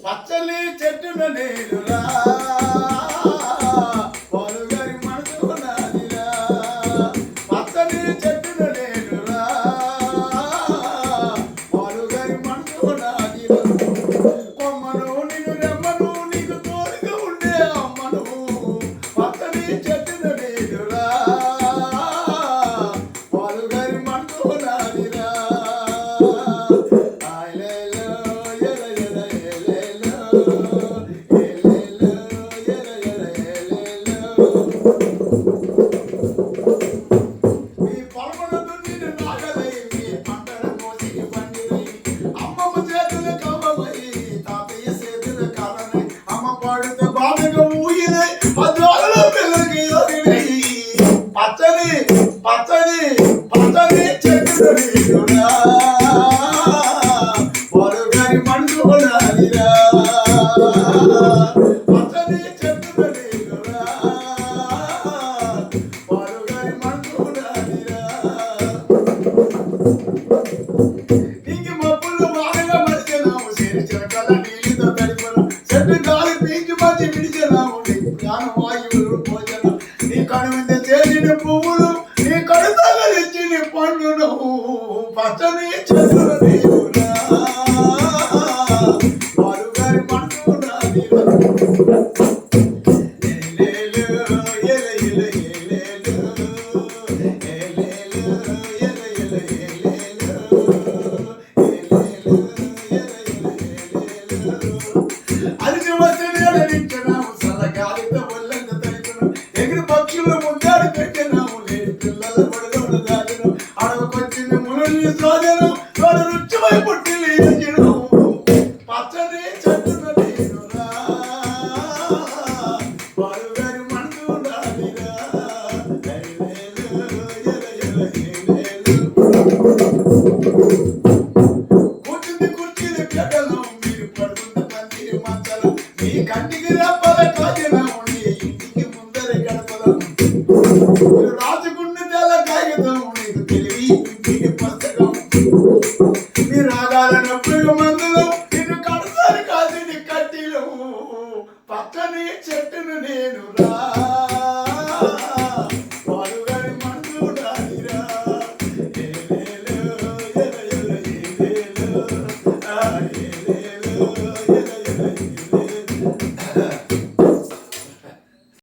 పచ్చని చెట్టున నేనురా పాలుగారి మనసు నాదిరా పచ్చని చెట్టున నేనురా పాలుగారి మనసు నాదిరా కొమ్మను నిన్ను రెమ్మను నీకు తోడుగా ఉండే అమ్మను పచ్చని చెట్టున నేనురా పాలుగారి మనసు నాదిరా పచ్చని పచ్చని పచ్చని చెట్టు పాలుగారి మనసు నాదిరా పచ్చని చెట్టు పాలుగారి మనసు నాదిరా నీకు మబ్బులు బాగా మడిచినాము చిరకల నీళ్ళతో గడిపను చెట్టు గాలి పీకి మధ్య విడిచినాము నీకు ప్రాణవాయువులు భోజనం నీ కడుమింద చేసిన పువ్వులు నీ కడుతగలిచ్చిన పండును పచ్చని చెట్ల నీరురా పాలుగారి మనసు నాదిరా అది వస్తే నిచ్చనాము సరగాలితో ఒళ్ళంత తడిపను ఎగిరి పక్షులు ముందాడు పెట్టినాము లేని పిల్లల పడుగోడు దాచను అడవకొచ్చింది మునుల్ని సోదను తోడు రుచిపై పుట్టి లేచిను పచ్చని చెట్టున నేనురా పాలుగారి మనసు నాదిరా ఎల ఎల ఎల ఎల